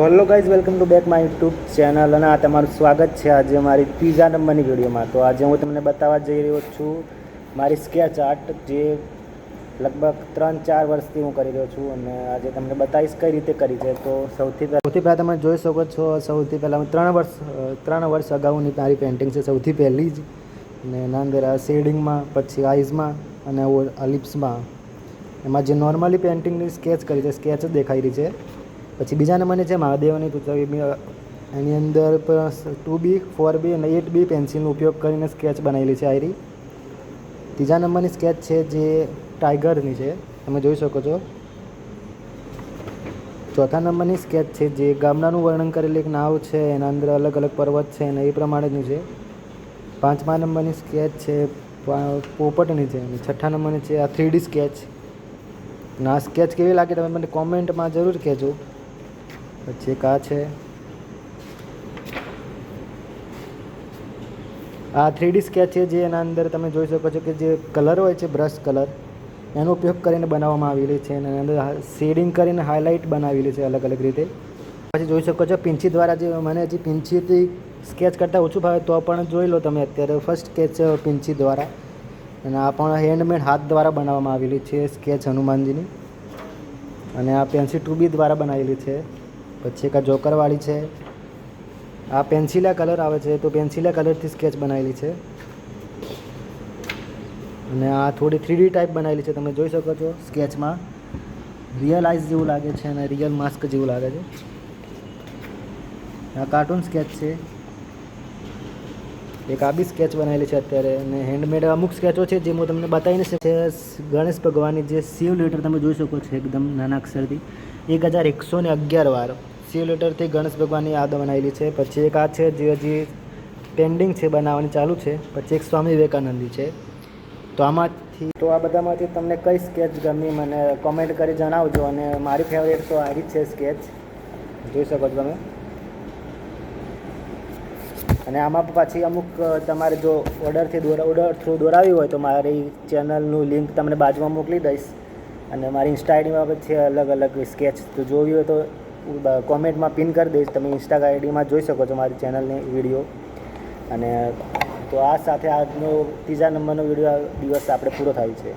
Hello guys, welcome to back my YouTube channel અને આ તમારું સ્વાગત છે આજે મારી ત્રીજા નંબરની વિડીયોમાં. તો આજે હું તમને બતાવવા જઈ રહ્યો છું મારી સ્કેચ આર્ટ, જે લગભગ 3-4 વર્ષથી હું કરી રહ્યો છું અને આજે તમને બતાવીશ કઈ રીતે કરી છે. તો સૌથી પહેલાં તમે જોઈ શકો છો, સૌથી પહેલાં 3 વર્ષ અગાઉની મારી પેઇન્ટિંગ છે. સૌથી પહેલી જ અને એના અંદર આ શેડિંગમાં, પછી આઈઝમાં અને લિપ્સમાં, એમાં જે નોર્મલી પેઇન્ટિંગની સ્કેચ કરી છે, સ્કેચ જ દેખાઈ રહી છે. પછી બીજા નંબરની છે મહાદેવની પૂતળી. એની અંદર 2B, 4B અને 8B પેન્સિલનો ઉપયોગ કરીને સ્કેચ બનાવેલી છે આયરી. ત્રીજા નંબરની સ્કેચ છે જે ટાઈગરની છે, તમે જોઈ શકો છો. ચોથા નંબરની સ્કેચ છે જે ગામડાનું વર્ણન કરેલી એક નાવ છે, એના અંદર અલગ અલગ પર્વત છે અને એ પ્રમાણેનું છે. પાંચમા નંબરની સ્કેચ છે પોપટની છે અને છઠ્ઠા નંબરની છે આ 3D સ્કેચ. અને આ સ્કેચ કેવી લાગે તમે મને કોમેન્ટમાં જરૂર કહેજો. પછી એક આ છે, આ 3D સ્કેચ છે જે એના અંદર તમે જોઈ શકો છો કે જે કલર હોય છે, બ્રશ કલર, એનો ઉપયોગ કરીને બનાવવામાં આવેલી છે અને એના અંદર શેડિંગ કરીને હાઇલાઇટ બનાવેલી છે અલગ અલગ રીતે. પછી જોઈ શકો છો પિંચી દ્વારા, જે મને હજી પિંચીથી સ્કેચ કરતાં ઓછું ફાવે તો પણ જોઈ લો તમે. અત્યારે ફર્સ્ટ સ્કેચ પિંચી દ્વારા, અને આ પણ હેન્ડમેડ હાથ દ્વારા બનાવવામાં આવેલી છે સ્કેચ હનુમાનજીની. અને આ પેન્સિલ 2B દ્વારા બનાવેલી છે. પછી એક આ જોકરવાળી છે, આ પેન્સિલા કલર આવે છે તો પેન્સિલા કલરથી સ્કેચ બનાવેલી છે. અને આ થોડી 3D ટાઈપ બનાવેલી છે, તમે જોઈ શકો છો. સ્કેચમાં રિયલ આઈઝ જેવું લાગે છે અને રિયલ માસ્ક જેવું લાગે છે. આ કાર્ટૂન સ્કેચ છે. એક આ બી સ્કેચ બનાવેલી છે અત્યારે. અને હેન્ડમેડ અમુક સ્કેચો છે જે હું તમને બતાવીને છે. ગણેશ ભગવાનની જે શિવ લેટર તમે જોઈ શકો છો એકદમ નાના અક્ષરથી 1111 વાર શિવ લેટરથી ગણેશ ભગવાનની યાદ બનાવેલી છે. પછી એક આ છે જે હજી પેન્ડિંગ છે, બનાવવાની ચાલુ છે. પછી એક સ્વામી વિવેકાનંદની છે. તો આ બધામાંથી તમને કઈ સ્કેચ ગમી મને કોમેન્ટ કરી જણાવજો. અને મારી ફેવરેટ તો આ જ છે સ્કેચ, જોઈ શકો છો તમે. અને આમાં પાછી અમુક તમારે જો ઓર્ડર થ્રુ દોરાવી હોય તો મારી ચેનલનું લિંક તમને બાજુમાં મોકલી દઈશ. અને મારી ઇન્સ્ટા આઈડીમાં છે અલગ અલગ સ્કેચ, તો જોવી હોય તો કોમેન્ટમાં પિન કરી દઈશ. તમે ઇન્સ્ટા આઈડીમાં જોઈ શકો છો મારી ચેનલની વિડીયો. અને તો આ સાથે આજનો ત્રીજા નંબરનો દિવસ આપણે પૂરો થાય છે.